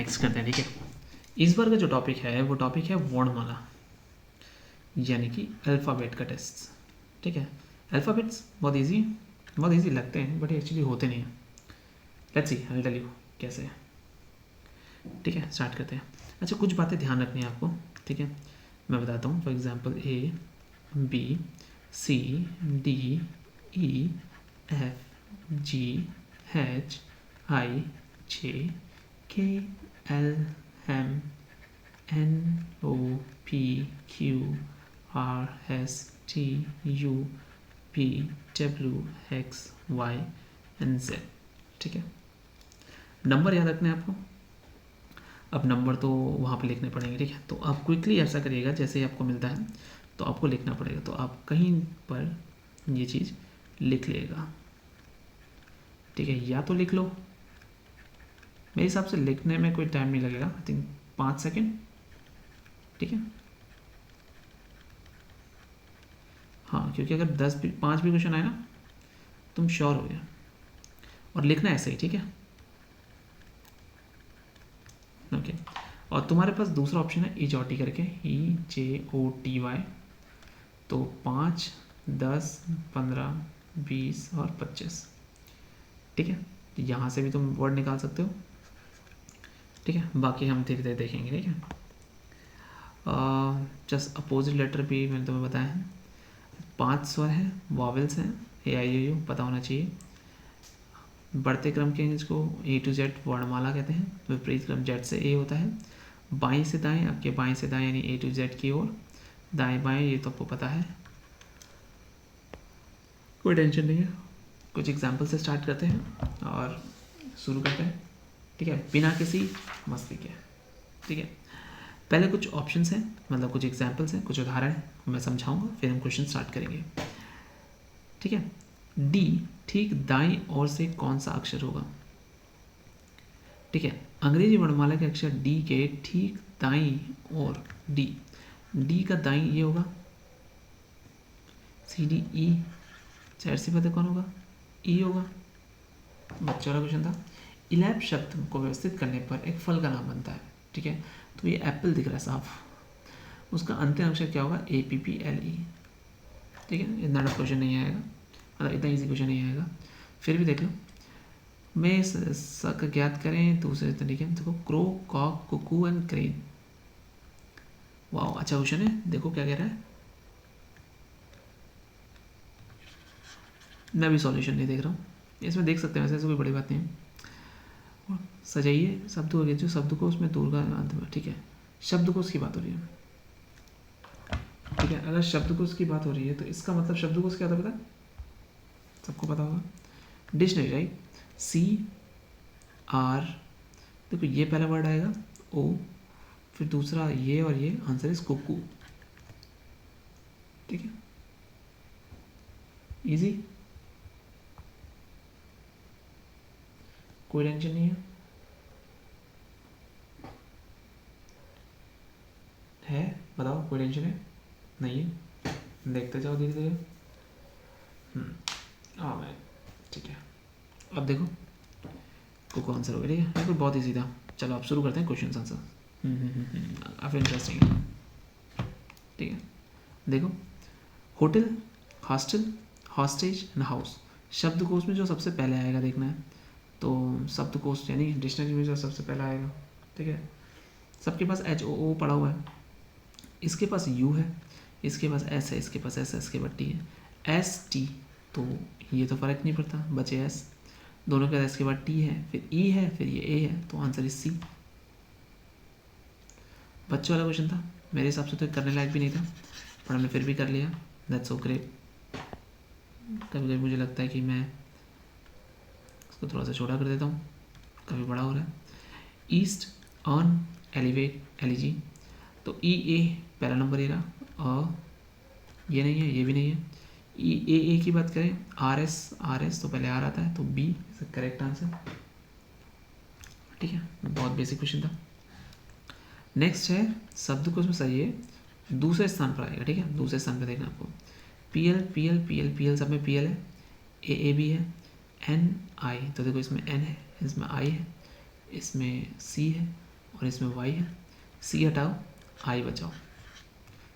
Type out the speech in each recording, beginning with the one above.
Next करते हैं, ठीक है। इस बार का जो टॉपिक है वो टॉपिक है वर्णमाला, यानी कि अल्फ़ाबेट का टेस्ट, ठीक है। अल्फ़ाबेट्स बहुत इजी लगते हैं बट एक्चुअली होते नहीं हैं। Let's see, I will tell you कैसे है, ठीक है। स्टार्ट करते हैं। अच्छा, कुछ बातें ध्यान रखनी है आपको, ठीक है। मैं बताता हूँ। For example A B C D E F G H I J K L M N O P Q R S T U P W X Y and Z, ठीक है। नंबर याद रखने हैं आपको। अब नंबर तो वहाँ पे लिखने पड़ेंगे, ठीक है। तो आप क्विकली ऐसा करिएगा, जैसे ही आपको मिलता है तो आपको लिखना पड़ेगा। तो आप कहीं पर ये चीज़ लिख लेगा, ठीक है। या तो लिख लो, मेरे हिसाब से लिखने में कोई टाइम नहीं लगेगा, आई थिंक 5 सेकेंड, ठीक है। हाँ, क्योंकि अगर 5 भी क्वेश्चन आए ना, तुम श्योर हो गया। और लिखना ऐसे ही, ठीक है, ओके। और तुम्हारे पास दूसरा ऑप्शन है EJOT करके, EJOTY। तो 5, 10, 15, 20 और 25, ठीक है। यहाँ से भी तुम वर्ड निकाल सकते हो, ठीक है। बाकी हम धीरे धीरे देखेंगे, ठीक है। जस्ट अपोजिट लेटर भी मैंने तुम्हें बताया है। 5 स्वर हैं, वॉवेल्स हैं, AIOU पता होना चाहिए। बढ़ते क्रम के इसको A to Z वर्णमाला कहते हैं। विपरीत क्रम Z से A होता है। बाएं से दाएं, आपके बाएं से दाएं यानी A to Z की ओर। दाएं बाएं ये तो आपको पता है, कोई टेंशन नहीं है। कुछ एग्जाम्पल से स्टार्ट करते हैं और शुरू करते हैं, ठीक है, बिना किसी मस्ती के, ठीक है। पहले कुछ ऑप्शंस हैं, मतलब कुछ एग्जाम्पल्स हैं, कुछ उदाहरण हैं, मैं समझाऊंगा, फिर हम क्वेश्चन स्टार्ट करेंगे, ठीक है। डी ठीक दाईं ओर से कौन सा अक्षर होगा, ठीक है। अंग्रेजी वर्णमाला के अक्षर डी के ठीक दाईं ओर, डी का दाईं ये होगा, CDE, चार सी बात है, कौन होगा, ई होगा। बच्चों वाला क्वेश्चन था। इलैब शब्द को व्यवस्थित करने पर एक फल का नाम बनता है, ठीक है। तो ये एप्पल दिख रहा है साफ, उसका अंतिम अक्षर क्या होगा, APPLE, ठीक है। इतना टफ क्वेश्चन नहीं आएगा, मतलब इतना इजी क्वेश्चन नहीं आएगा, फिर भी देख लो। में सक ज्ञात करें दूसरे तरीके में, देखो crow, cock, cuckoo and crane. वाह, अच्छा क्वेश्चन है, देखो क्या कह रहा है। मैं भी सॉल्यूशन नहीं देख रहा हूँ इसमें, देख सकते हैं वैसे, ऐसे कोई बड़ी बात नहीं है। सजाइए शब्द हो गया, जो शब्द को उसमें दूर का अंत में, ठीक है। शब्दकोश की बात हो रही है, ठीक है। अगर शब्दकोश की बात हो रही है तो इसका मतलब शब्दकोश क्या होता है, पता सबको पता होगा, डिक्शनरी, राइट। CR, देखो ये पहला वर्ड आएगा O, फिर दूसरा ये और ये, आंसर इज कुकू, ठीक है। इजी, कोई टेंशन नहीं है बताओ, कोई टेंशन है नहीं है, देखते जाओ धीरे धीरे। हाँ मैं, ठीक है। अब देखो कुकू आंसर हो गया, ठीक है। बिल्कुल बहुत ईजी था। चलो आप शुरू करते हैं क्वेश्चन आंसर, काफ़ी इंटरेस्टिंग है, ठीक है। देखो, hotel, hostel, hostage and house, शब्दकोश में जो सबसे पहले आएगा देखना है। तो शब्दकोश यानी डिक्शनरी में जो सबसे पहला आएगा, ठीक है। सबके पास HOO पड़ा हुआ है, इसके पास U है, इसके पास S है, इसके पास S है, इसके पास T है, ST, तो ये तो फ़र्क नहीं पड़ता, बचे S, दोनों के बाद इसके बाद T है, फिर E है, फिर ये A है, तो आंसर इज C। बच्चों वाला क्वेश्चन था, मेरे हिसाब से तो करने लायक भी नहीं था, पर हमने फिर भी कर लिया, दैट्स सो ग्रेट। कभी कभी मुझे लगता है कि मैं इसको थोड़ा सा छोटा कर देता हूँ, काफ़ी बड़ा हो रहा है। ईस्ट, अर्न, एलिवेट, LEG, तो EA पहला नंबर ये रहा, ये नहीं है, ये भी नहीं है। EAA की बात करें, RS तो पहले आ रहा है, तो B इज करेक्ट आंसर, ठीक है। बहुत बेसिक क्वेश्चन था। नेक्स्ट है शब्दकोश में सही है, दूसरे स्थान पर आएगा, ठीक है। दूसरे स्थान पर देखना आपको, PL सब में PL है, AAB है, NI, तो देखो इसमें N है, इसमें I है, इसमें C है, और इसमें वाई है, सी हटाओ आई बचाओ,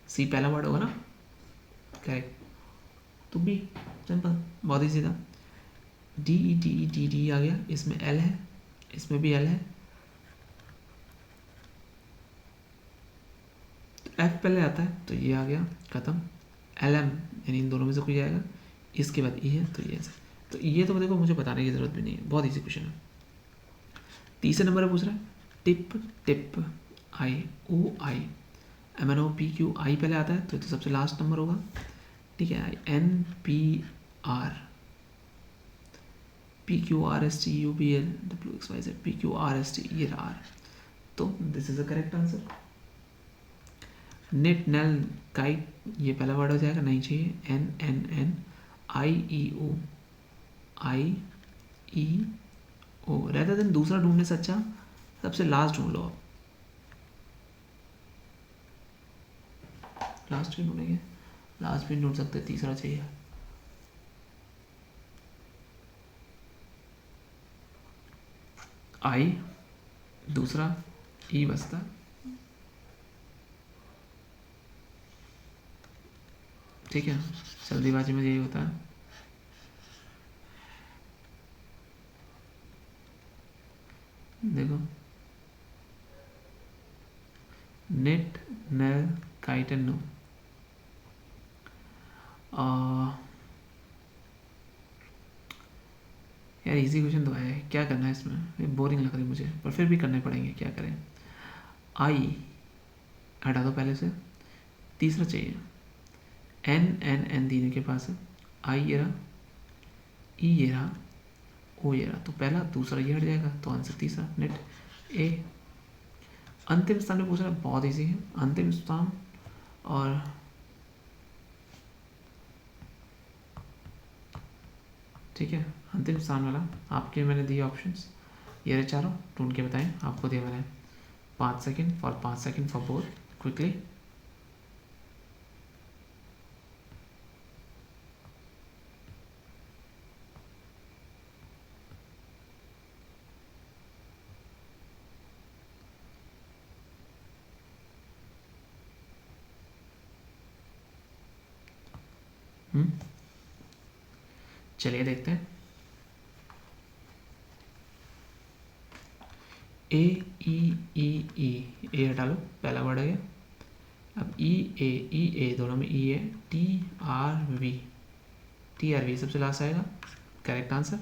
सी पहला वर्ड होगा ना, करेक्ट, तो बी, सिंपल, बहुत ही सीधा। D E D E D D आ गया, इसमें एल है, इसमें भी एल है, तो एफ पहले आता है तो ये आ गया, खत्म। एल एम यानी इन दोनों में से कोई आएगा, इसके बाद ई है तो ये ऐसे, तो ये तो देखो मुझे बताने की ज़रूरत भी नहीं है, बहुत ईजी क्वेश्चन है। तीसरे नंबर पर पूछ रहा है tip tip I O I, M N O P Q I पहले आता है तो ये तो सबसे लास्ट नंबर होगा, ठीक है। I N P R, P Q R S T U B L W X Y Z, P Q R S T, ये आर, तो this is the correct answer. Net nail kite, ये पहला word हो जाएगा, नहीं चाहिए, N N N I E O, I E O, rather than दूसरा ढूंढने से अच्छा सबसे लास्ट ढूंढ लो आप, लास्ट भी ढूंढेंगे, लास्ट भी ढूंढ सकते, तीसरा चाहिए। आई दूसरा, ई बचता, ठीक है, जल्दीबाजी में यही होता है। देखो net nail kite and no, यार इजी क्वेश्चन तो है, क्या करना है इसमें, ये बोरिंग लग रही है मुझे, पर फिर भी करने पड़ेंगे, क्या करें। आई हटा दो पहले से, तीसरा चाहिए, एन एन एन तीनों के पास है, आई ये रहा, ई ये रहा, ओ ये रहा, तो पहला दूसरा ये हट जाएगा, तो आंसर तीसरा नेट ए। अंतिम स्थान में पूछ रहा है, बहुत ईजी है, अंतिम स्थान, और ठीक है, अंतिम स्थान वाला आपके मैंने दिए ऑप्शंस, ये रहे चारों, ढूंढ के बताएं, आपको दिया मैंने 5 second, for 5 second for both, quickly. चलिए देखते हैं। ए ई ई ई, ए हटा लो, पहला वर्ड है, अब ई ए दोनों में ई है, टी आर वी सबसे लास्ट आएगा, करेक्ट आंसर,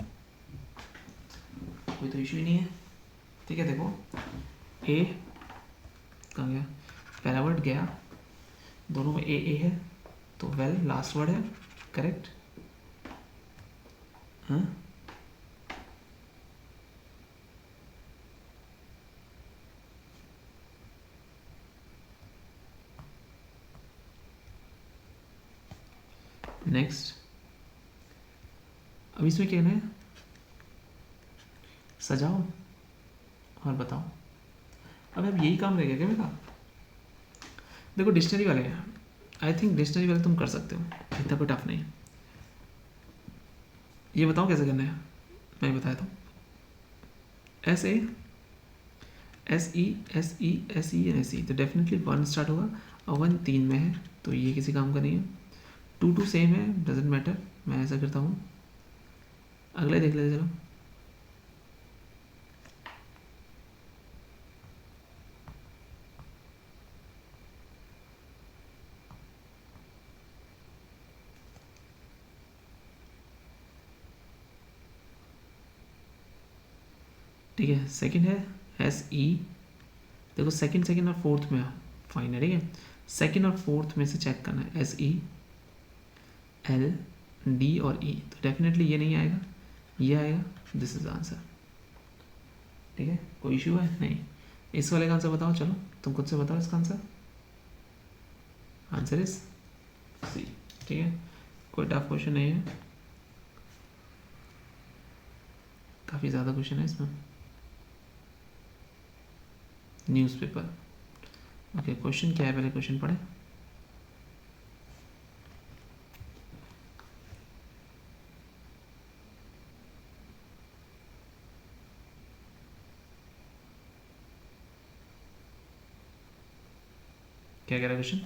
कोई तो इशू ही नहीं है, ठीक है। देखो ए कहाँ गया, पहला वर्ड गया, दोनों में ए है, तो वेल लास्ट वर्ड है, करेक्ट। हाँ नेक्स्ट, अब इसमें क्या है, सजाओ और बताओ, अब यही काम रहेगा क्या मेरा। देखो डिक्शनरी वाले हैं, आई थिंक डिक्शनरी वाले तुम कर सकते हो, इतना कोई टफ नहीं है। ये बताओ कैसे करना है, मैं बताया था, S A S E S E S E S E, तो डेफिनेटली 1 स्टार्ट होगा, और 1 3 में है, तो ये किसी काम का नहीं है। 2 सेम है, डजेंट मैटर, मैं ऐसा करता हूँ, अगले देख लेते चलो। ठीक है, सेकंड है एस ई, देखो सेकंड और फोर्थ में फाइन है, ठीक है, सेकंड और फोर्थ में से चेक करना है, एस ई एल डी और ई, तो डेफिनेटली ये नहीं आएगा, ये आएगा, दिस इज आंसर, ठीक है, कोई इशू है नहीं। इस वाले का आंसर बताओ, चलो तुम खुद से बताओ इसका आंसर, आंसर इज सी, ठीक है, कोई टफ क्वेश्चन नहीं है, काफ़ी ज़्यादा क्वेश्चन है इसमें। न्यूज़पेपर, ओके, क्वेश्चन क्या है, पहले क्वेश्चन पढ़े। क्या कह रहा है क्वेश्चन?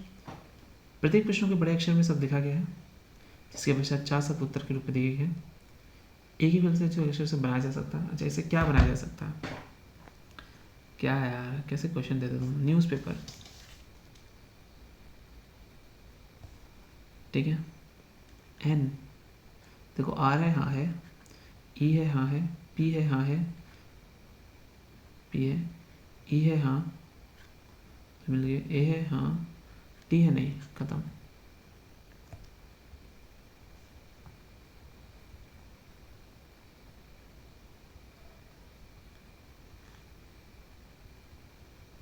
प्रत्येक प्रश्नों के बड़े अक्षर में सब लिखा गया है जिसके पश्चात 4 शब्द उत्तर के रूप में दिए गए हैं। एक ही फल से जो अक्षर से बनाया जा सकता है। अच्छा, इसे क्या बनाया जा सकता है? क्या है यार, कैसे क्वेश्चन देते तुम? न्यूज़पेपर, ठीक है। एन, देखो आर है, हाँ है, ई है, हाँ है, पी है, हाँ है, पी है, ई है, हाँ, तो मिल गया, ए है, हाँ, टी है, नहीं, खत्म।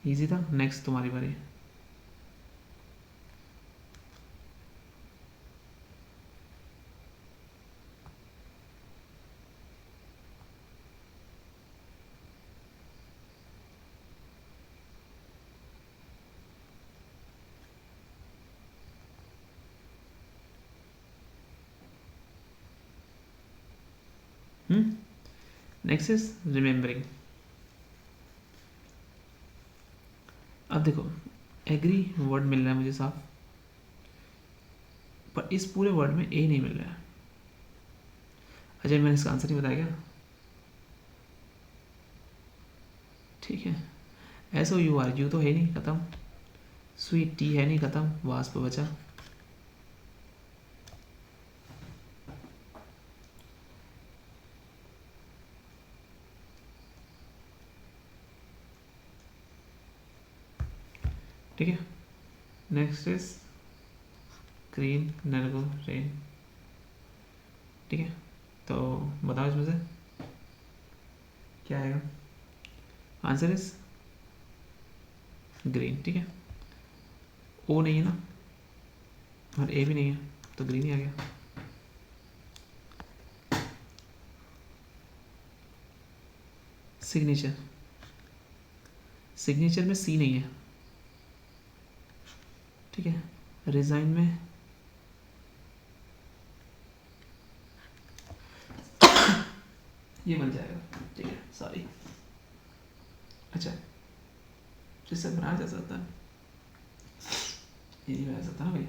इजी था। नेक्स्ट तुम्हारी बारी। Next is remembering. अब देखो, एग्री वर्ड मिल रहा है मुझे साफ, पर इस पूरे वर्ड में ए नहीं मिल रहा है। अजय, मैंने इसका आंसर नहीं बताया क्या? ठीक है। S O U R, U तो है नहीं, खत्म। स्वीट, टी है नहीं, खत्म। वास्प बचा। ठीक है। नेक्स्ट इज ग्रीन, नरगो, रेन। ठीक है, तो बताओ इसमें से क्या आएगा? Answer is green. ठीक है, ओ नहीं है ना, और ए भी नहीं है, तो ग्रीन ही आ गया। सिग्नेचर, सिग्नेचर में सी नहीं है। ठीक है। रिजाइन में ये बन जाएगा। ठीक है, सॉरी। अच्छा, जिससे बनाया जा सकता है, ये नहीं बनाया सकता ना भैया।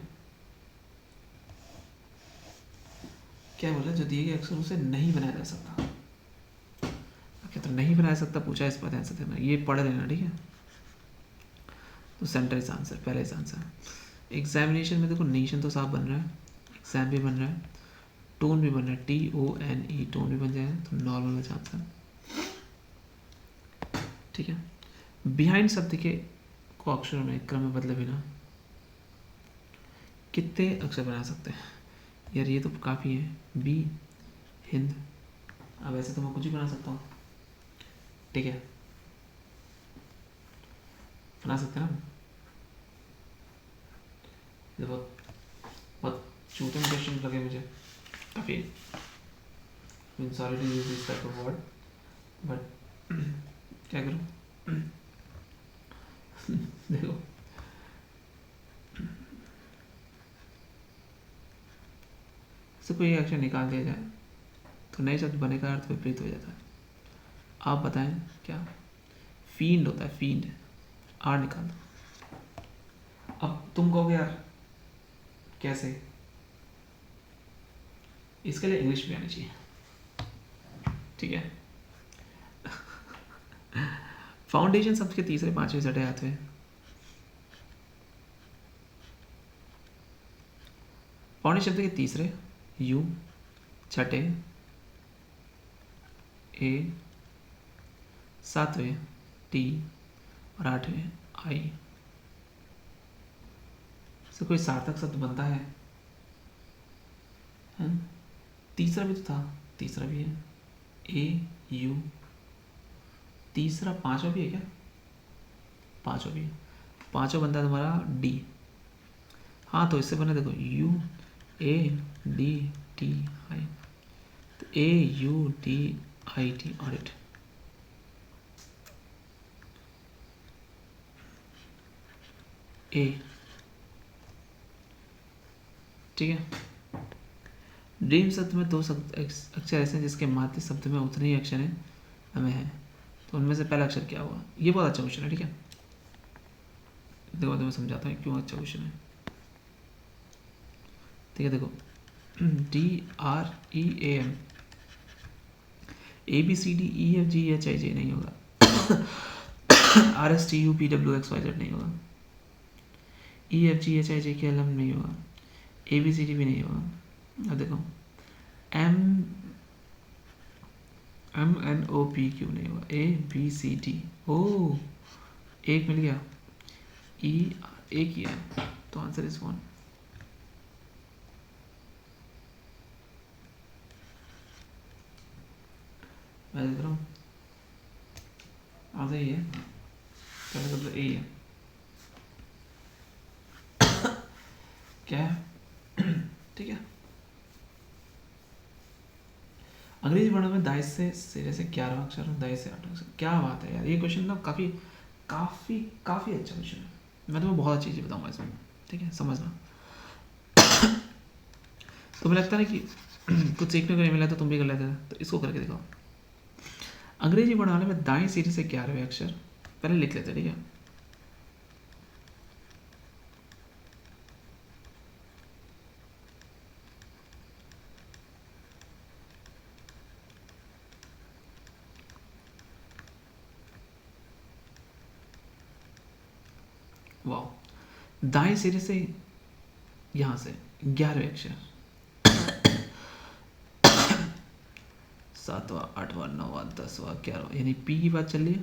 क्या बोला? जो दिए गए अक्षरों से नहीं बनाया जा सकता। क्या तो नहीं बनाया सकता पूछा, इस पर आंसर देना, ये पढ़ लेना। ठीक है, तो सेंटर इज आंसर, पहले इज आंसर। एग्जामिनेशन में देखो, नेशन तो साफ बन रहा है, एग्जाम भी बन रहा है, टोन भी बन रहा है, TONE, टोन भी बन जाएगा, तो नॉर्मल बचा आंसर। ठीक है। बिहाइंड शब्द के को अक्षरों में क्रम में बदले बिना कितने अक्षर बना सकते हैं? यार ये तो काफ़ी है। बी, हिंद। अब ऐसे तो मैं कुछ ही बना सकता हूँ। ठीक है, बना सकते हैं ना। ये बहुत बहुत चूतन क्वेश्चन लगे मुझे काफ़ी। Sorry to use this type of word, but क्या करूँ? देखो, से कोई अक्षर निकाल दिया जाए तो नए शब्द बने का अर्थ विपरीत हो जाता है। आप बताएं क्या? फील्ड होता है, फील्ड। आर निकाल दो। अब तुम कहोगे यार कैसे? इसके लिए इंग्लिश भी आनी चाहिए। ठीक है। फाउंडेशन शब्द के तीसरे पांचवें छठे आते हैं। फाउंडेशन शब्द के तीसरे यू, छठे ए, सातवें टी और आठवें आई से कोई सार्थक शब्द बनता है? तीसरा भी तो था, तीसरा भी है, ए यू। तीसरा पांचवा भी है क्या? पांचवा भी है। पांचवा बनता है तुम्हारा डी। हाँ, तो इससे बने देखो, U A D T I, तो AUDIT, ऑडिट। ए, ठीक है। ड्रीम शब्द में दो अक्षर ऐसे हैं जिसके माध्य शब्द में उतने ही अक्षर हैं हमें है, तो उनमें से पहला अक्षर क्या हुआ? ये बहुत अच्छा क्वेश्चन है। ठीक है, देखो मैं समझाता हूँ क्यों अच्छा क्वेश्चन है। ठीक है देखो, DREAM ABCDEFGHIJ नहीं होगा, RSTUPWXYZ नहीं होगा, EFGHIJKLM नहीं होगा, ABCD भी नहीं होगा। अब देखो MNOPQ नहीं होगा, ABCD ओ एक मिल गया, एक ही है, तो आंसर इज 1। मैं देख रहा हूँ आधा ही है, पहले मतलब ए है क्या है। ठीक है, अंग्रेजी वर्णों में दाएं से सिरे से 11वां अक्षर और दाएं से 8वां अक्षर। क्या बात है यार, ये क्वेश्चन ना काफ़ी काफ़ी काफ़ी अच्छा क्वेश्चन है। मैं तुम्हें बहुत अच्छी चीज़ बताऊंगा इसमें, ठीक है समझना। तुम्हें लगता है कि कुछ सीखने को नहीं मिला तो तुम भी कर लेते थे, तो इसको करके दिखाओ। अंग्रेजी वर्णमाला में दाएं सिरे से 11वें अक्षर पहले लिख लेते, ठीक है। वाह, दाएं सिरे से यहाँ से 11वें अक्षर, 7वां 8वां 9वां 10वां 11वां, यानी पी की बात चल रही है।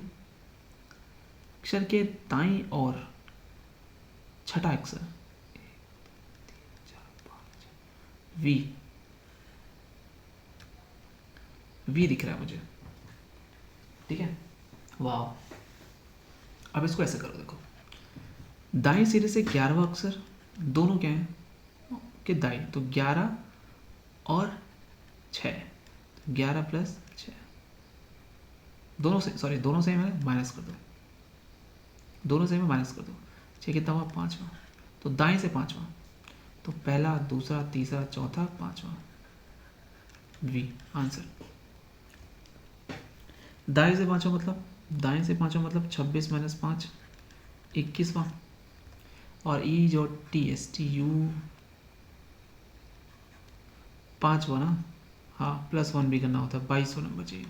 अक्षर के दाईं और छठा अक्षर वी, वी दिख रहा है मुझे, ठीक है। वाह, अब इसको ऐसे करो, देखो दाएं सिरे से 11वां अक्षर, दोनों क्या हैं कि दाएं, तो 11 और 6, 11 प्लस 6, दोनों से सॉरी दोनों से मैं माइनस कर दो, दोनों से मैं माइनस कर दो, 6 कितना हुआ 5वां, तो दाएं से 5वां, तो पहला दूसरा तीसरा चौथा 5वां, वी आंसर। दाएं से 5वां मतलब, दाएं से 5वां मतलब 26 माइनस 5 21वां, और ई जो TSTU 5वां ना, हाँ +1 भी करना होता है, 22वां नंबर चाहिए।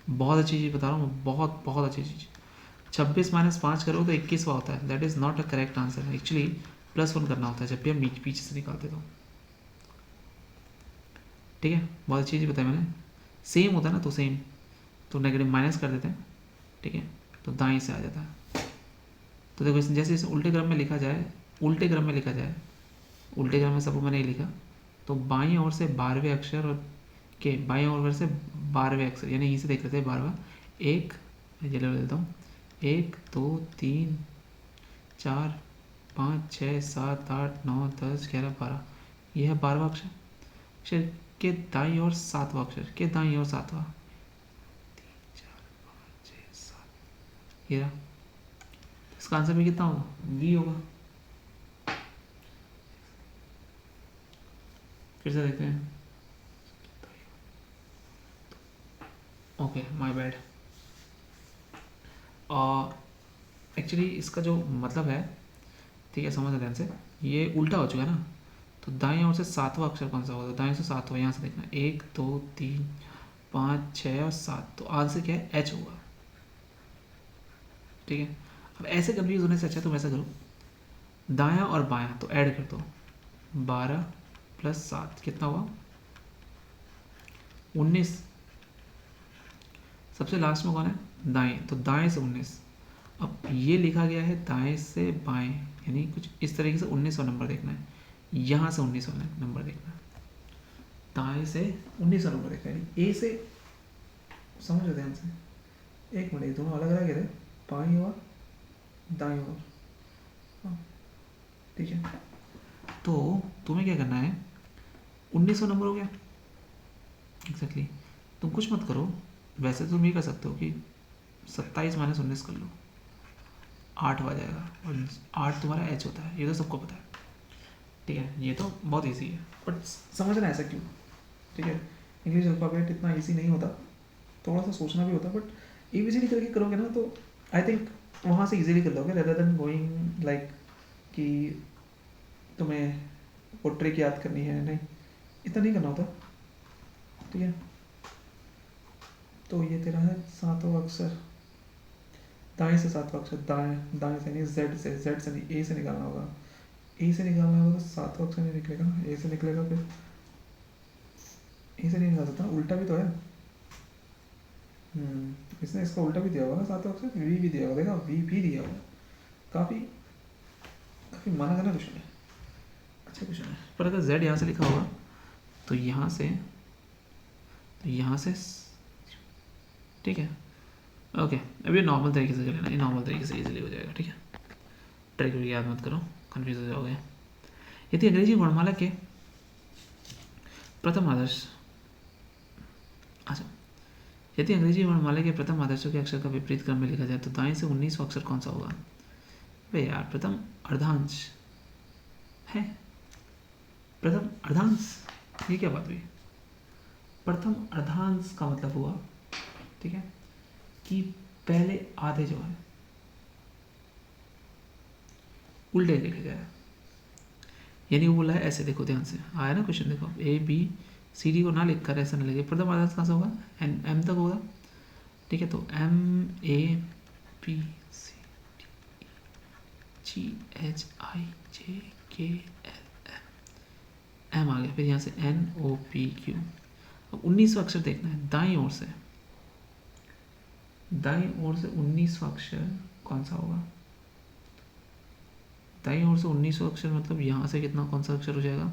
बहुत अच्छी चीज़ बता रहा हूँ, बहुत बहुत अच्छी चीज़। 26 माइनस 5 करो तो 21वां होता है, that is not a correct answer, actually +1 करना होता है जब भी हम पीछे से निकालते तो, ठीक है। बहुत अच्छी चीज़ बताई मैंने, सेम होता है ना तो सेम, तो नेगेटिव माइनस कर देते हैं, ठीक है, तो दाएं से आ जाता है। तो देखो जैसे इसे उल्टे क्रम में लिखा जाए, उल्टे क्रम में लिखा जाए, उल्टे क्रम में सब मैंने नहीं लिखा, तो बाईं ओर से 12वें अक्षर और के बाईं ओर से 12वें अक्षर, यानी यहीं से देख लेते हैं 12वां, एक ये ले लेता हूँ, 1 2 3 4 5 6 7 8 9 10 11 12, यह है 12वां अक्षर, अक्षर के दाईं ओर 7वां अक्षर, के दाईं ओर 7वां, 3 4 5 6 7, ये रहा। इसका आंसर भी कितना होगा, वी होगा। फिर से देखते हैं, ओके माय बैड। और एक्चुअली इसका जो मतलब है, ठीक है समझ ध्यान से, ये उल्टा हो चुका है ना, तो दाएं ओर से 7वां अक्षर कौन सा होगा, तो दाएं से 7वां, यहाँ से देखना 1 2 3 5 6 और 7, तो आंसर क्या है एच होगा, ठीक है। अब ऐसे कंफ्यूज होने से अच्छा तुम ऐसा करो, दायां और बायां तो ऐड कर दो, 12 + 7 कितना हुआ 19, सबसे लास्ट में कौन है दाएं, तो दाएं से 19। अब ये लिखा गया है दाएं से बाएं, यानी कुछ इस तरीके से 19वां नंबर देखना है, यहाँ से 19वां नंबर देखना है, दाएं से 19वां नंबर देखना है, यानी ए से, समझ लो ध्यान से, एक मिनट दोनों अलग अलग है, बाएं और दाएं और, हाँ ठीक है। तो तुम्हें क्या करना है, 19वां नंबर हो गया एग्जैक्टली, तुम कुछ मत करो, वैसे तो तुम ये कर सकते हो कि 27 माइनस 19 कर लो, 8 आ जाएगा, और 8 तुम्हारा एच होता है, ये तो सबको पता है, ठीक है। ये तो बहुत इजी है, बट समझना ऐसा क्यों, ठीक है। इंग्लिश अल्फ़ाबेट इतना इजी नहीं होता, थोड़ा सा सोचना भी होता है, बट ABCD करके करोगे ना तो आई थिंक वहाँ से इजीली कर लोगे रेदर देन गोइंग लाइक कि तुम्हें वो ट्रिक याद करनी है, नहीं इतना नहीं करना होता, ठीक है। तो ये तेरा है सातों अक्षर, दाएं से सातों अक्षर, दाएं दाएं से नहीं, जेड से नहीं, ए से निकालना होगा, ए से निकालना होगा तो सातों अक्षर नहीं निकलेगा ना, ए से निकलेगा, फिर ए से नहीं निकाल सकता, उल्टा भी तो है। इसने इसका उल्टा भी दिया होगा ना, सातों अक्षर वी भी दिया होगा, देखा वी भी दिया होगा, काफ़ी काफ़ी मना करना क्वेश्चन है, अच्छा क्वेश्चन है। पर अगर जेड यहाँ से लिखा होगा तो यहाँ से, तो यहाँ से, ठीक है ओके। अब ये नॉर्मल तरीके से चलेना, ये नॉर्मल तरीके से इजीली हो जाएगा, ठीक है। ट्रिक याद मत करो, कन्फ्यूज हो जाओगे। यदि अंग्रेजी वर्णमाला के प्रथम आदर्श, अच्छा, यदि अंग्रेजी वर्णमाला के प्रथम आदर्शों के अक्षर का विपरीत क्रम में लिखा जाए तो दाएं से 19वां अक्षर कौन सा होगा? भाई यार प्रथम अर्धांश है, प्रथम अर्धांश, ये क्या बात हुई? प्रथम अर्धांश का मतलब हुआ, ठीक है, कि पहले आधे जो है उल्टे लिखे जाए, यानी वो बोला है ऐसे, देखो ध्यान से आया ना क्वेश्चन, देखो ए बी सी डी को ना लिख कर ऐसा ना लगे, प्रथम अर्धांश कहाँ से होगा? एन एम तक होगा, ठीक है। तो M A P C D G H I J K L M आ गया, फिर यहाँ से एन ओ पी क्यू। अब 19वां अक्षर देखना है दाईं ओर से, दाईं ओर से 19वां अक्षर कौन सा होगा? दाईं ओर से 19वां अक्षर मतलब यहाँ से कितना, कौन सा अक्षर हो जाएगा?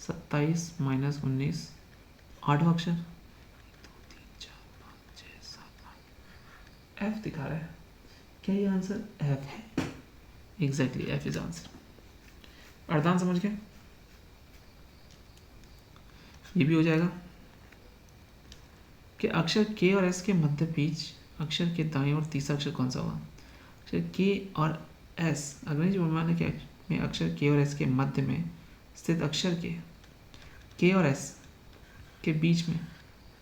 27 माइनस 19, 8वां अक्षर, 1 2 3 4 5 6 7 8, एफ दिखा रहा है, क्या ये आंसर एफ है? Exactly F is answer. अर्धांश समझ गए? ये भी हो जाएगा कि अक्षर के और एस के मध्य बीच अक्षर के दाएं और तीसरा अक्षर कौन सा होगा? अक्षर के और एस, अंग्रेजी वर्णमाला के में अक्षर के और एस के मध्य में स्थित अक्षर के और एस के बीच में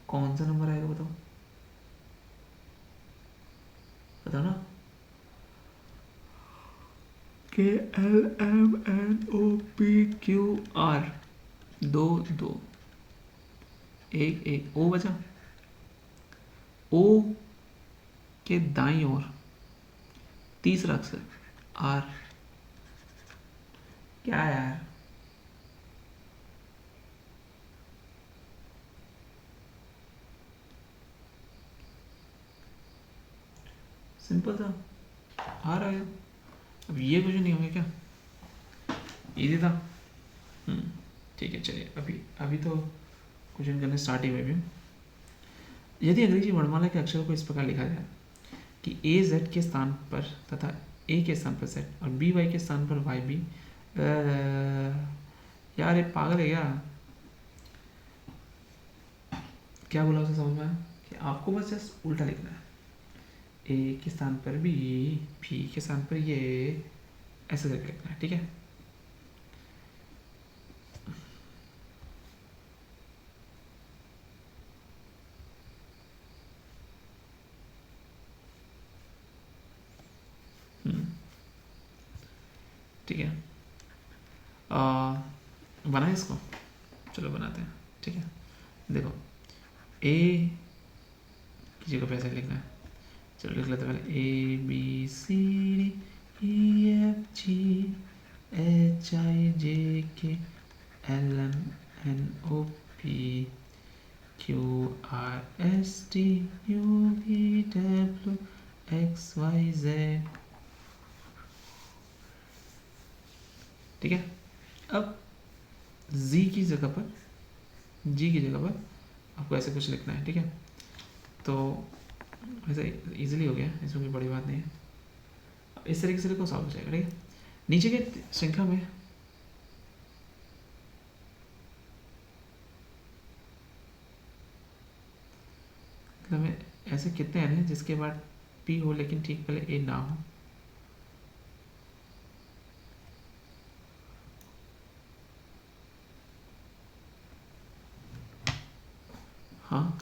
कौन सा नंबर आएगा? बताओ बताओ ना। K L M N O P Q R, 2 2 1 1, O बचा, ओ के दाईं ओर तीसरा अक्षर आर, क्या है यार? सिंपल था, आ रहा है। अब ये क्वेश्चन नहीं होंगे क्या? इजी था। ठीक है चलिए, अभी तो क्वेश्चन करने स्टार्ट ही हुए भी। यदि अंग्रेजी वर्णमाला के अक्षरों को इस प्रकार लिखा जाए कि ए जेड के स्थान पर तथा ए के स्थान पर जेड और बी वाई के स्थान पर वाई बी, यार ये पागल है क्या? क्या बोला उसे समझ में आया कि आपको बस जस्ट उल्टा लिखना है, ए के स्थान पर बी के स्थान पर ये, ऐसे करके लिखना है, ठीक है। ठीक है, बनाए इसको, चलो बनाते हैं, ठीक है। देखो ए की जगह पे ऐसे लिखना है, चलो लिख लेते हैं पहले A B C D E F G H I J K L M N O P Q R S T U V W X Y Z, ठीक है। अब जी की जगह पर आपको ऐसे कुछ लिखना है, ठीक है। तो वैसे इजीली हो गया, इसमें कोई बड़ी बात नहीं है। इस तरीके से लिखो, सॉल्व हो जाएगा, ठीक है। नीचे के श्रृंखला में हमें ऐसे कितने एन हैं जिसके बाद पी हो लेकिन ठीक पहले ए ना हो? हाँ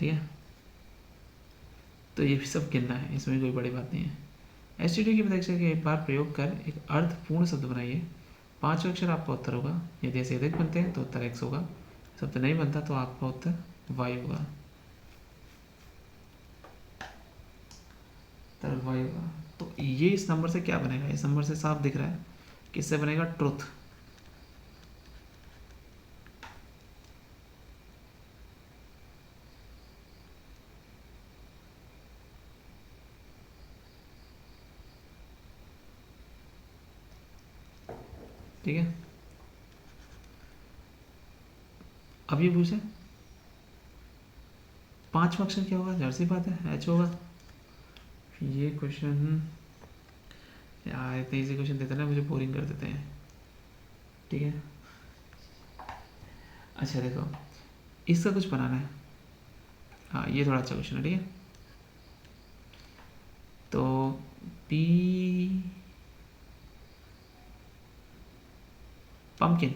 ठीक है, तो ये भी सब गिनना है, इसमें कोई बड़ी बात नहीं है। एसटीडी की परीक्षा के एक बार प्रयोग कर एक अर्थपूर्ण शब्द बनाइए, 5 अक्षर आपका उत्तर होगा। यदि ऐसे अधिक बनते हैं तो उत्तर एक्स होगा, शब्द नहीं बनता तो आपका उत्तर वाई होगा, उत्तर वाई होगा। तो ये इस नंबर से क्या बनेगा, इस नंबर से साफ दिख रहा है, किससे बनेगा, ट्रुथ। ठीक है, अब ये पूछे 5वां अक्षर क्या होगा, जाहिर सी बात है एच होगा। ये क्वेश्चन यार इतने इजी क्वेश्चन देते हैं ना, मुझे बोरिंग कर देते हैं। ठीक है, अच्छा देखो इसका कुछ बनाना है। हाँ ये थोड़ा अच्छा क्वेश्चन है। ठीक है, तो पी पम्पकिन,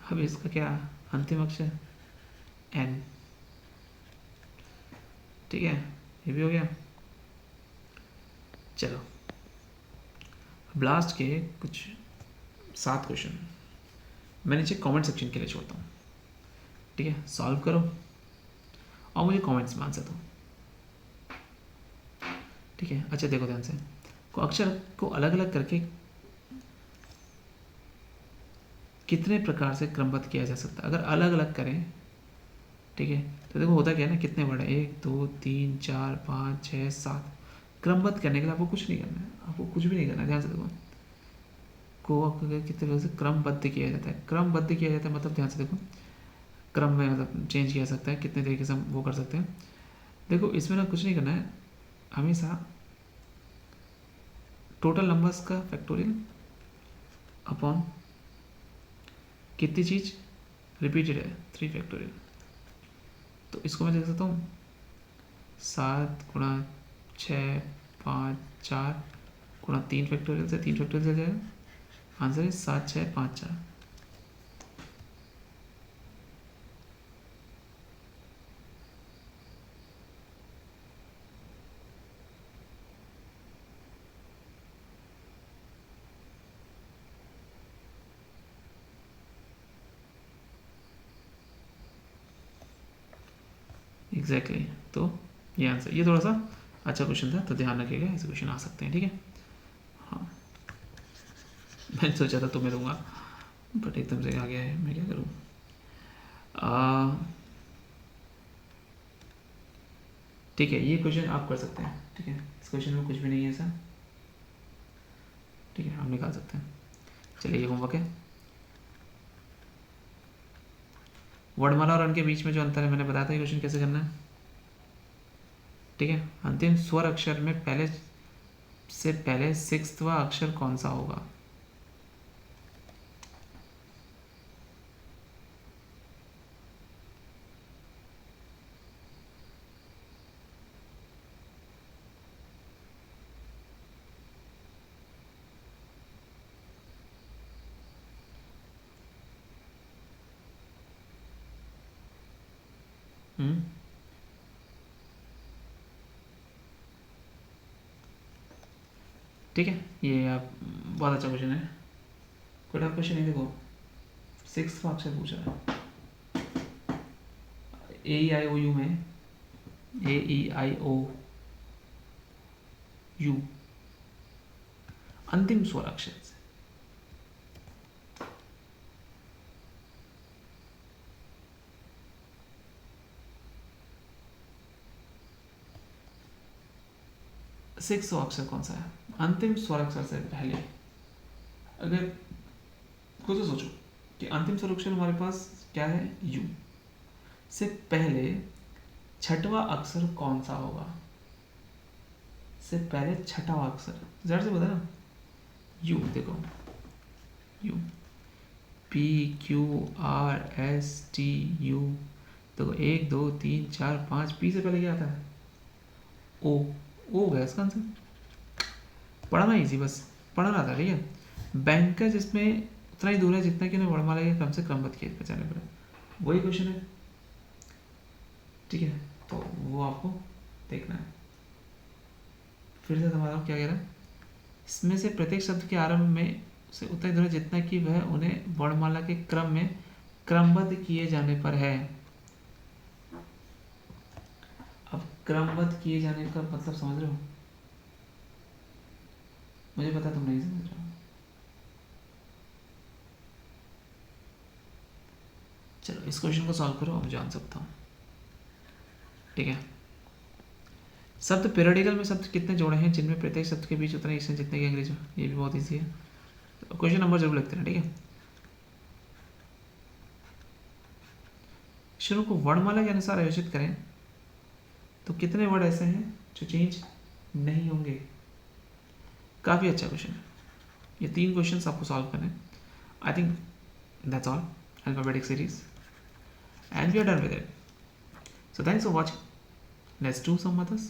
अब इसका क्या अंतिम अक्षर एन। ठीक है, ये भी हो गया। चलो अब लास्ट के कुछ 7 क्वेश्चन मैं नीचे कमेंट सेक्शन के लिए छोड़ता हूँ। ठीक है, सॉल्व करो और मुझे कमेंट्स में आंसर दो। ठीक है, अच्छा देखो ध्यान से, को अक्षर को अलग अलग करके कितने प्रकार से क्रमबद्ध किया जा सकता है, अगर अलग अलग करें। ठीक है, तो देखो होता क्या है ना, कितने वर्ड है, 1 2 3 4 5 6 7। क्रमबद्ध करने के लिए आपको कुछ नहीं करना है, आपको कुछ भी नहीं करना है। ध्यान से देखो, को कितने तरह से क्रमबद्ध किया जाता है, क्रमबद्ध किया जाता है मतलब ध्यान से देखो, क्रम में मतलब चेंज किया जा सकता है, कितने तरीके से हम वो कर सकते हैं। देखो इसमें ना कुछ नहीं करना है, हमेशा टोटल नंबर्स का फैक्टोरियल अपॉन कितनी चीज़ रिपीटेड है 3 फैक्टोरियल। तो इसको मैं देख सकता हूँ 7 गुणा 6 5 4 गुणा 3 फैक्टोरियल से 3 फैक्टोरियल से जाएगा, आंसर है 7 6 5 4। एग्जैक्टली तो ये आंसर, ये थोड़ा सा अच्छा क्वेश्चन था तो ध्यान रखिएगा, ऐसे क्वेश्चन आ सकते हैं। ठीक है, हाँ मैंने सोचा था तुम्हें दूंगा बट एकदम से आ गया है, मैं क्या करूँ। ठीक है, ये क्वेश्चन आप कर सकते हैं। ठीक है, इस क्वेश्चन में कुछ भी नहीं है ऐसा। ठीक है, हम निकाल सकते हैं। चलिए ये होमवर्क है। वर्णमाला और अन के बीच में जो अंतर है मैंने बताया था, ये क्वेश्चन कैसे करना है। ठीक है, अंतिम स्वर अक्षर में पहले से पहले 6वां अक्षर कौन सा होगा। ठीक है, ये आप बहुत अच्छा क्वेश्चन है, कोई टफ क्वेश्चन नहीं। देखो 6वां अक्षर पूछ रहा है, ए ई आई ओ यू में ए ई आई ओ यू अंतिम स्वर अक्षर से सिक्स अक्षर कौन सा है, अंतिम स्वर अक्षर से पहले। अगर खुद से सोचो कि अंतिम स्वर अक्षर हमारे पास क्या है, यू से पहले 6वां अक्षर कौन सा होगा, से पहले 6वां अक्षर जरा से बता ना, यू। देखो U P Q R S T you. तो 1 2 3 4 5, पी से पहले क्या आता है? ओ। ओ गया इसका आंसर। पढ़ना इजी, बस पढ़ना था, ठीक है। बैंक है जिसमें उतना ही दूर है जितना कि उन्हें वर्णमाला के क्रम से क्रमबद्ध किए पहचाने पड़े, वही क्वेश्चन है, ठीक है। तो वो आपको देखना है। फिर से दोबारा क्या कह रहा है, इसमें से प्रत्येक शब्द के आरंभ में से उतना ही दूर है जितना कि वह उन्हें वर्णमाला के क्रम में क्रमबद्ध किए जाने पर है। अब क्रमबद्ध किए जाने का मतलब समझ रहे हो? मुझे पता तुम नहीं समझ रहे हो। चलो इस क्वेश्चन को सॉल्व करो, अब जान सकता हूँ, ठीक है। शब्द पीरियडिकल में शब्द कितने जोड़े हैं जिनमें प्रत्येक शब्द के बीच उतना एक्शन जितने की अंग्रेजी में? ये भी बहुत ईजी है, तो क्वेश्चन नंबर जरूर लिखते हैं, ठीक है। अक्षरों को वर्णमाला के अनुसार आयोजित करें तो कितने वर्ड ऐसे हैं जो चेंज नहीं होंगे? काफ़ी अच्छा क्वेश्चन है। ये 3 क्वेश्चन आपको सॉल्व करने हैं। I think that's all alphabetic series and we are done with it. So thanks for watching. Let's do some others.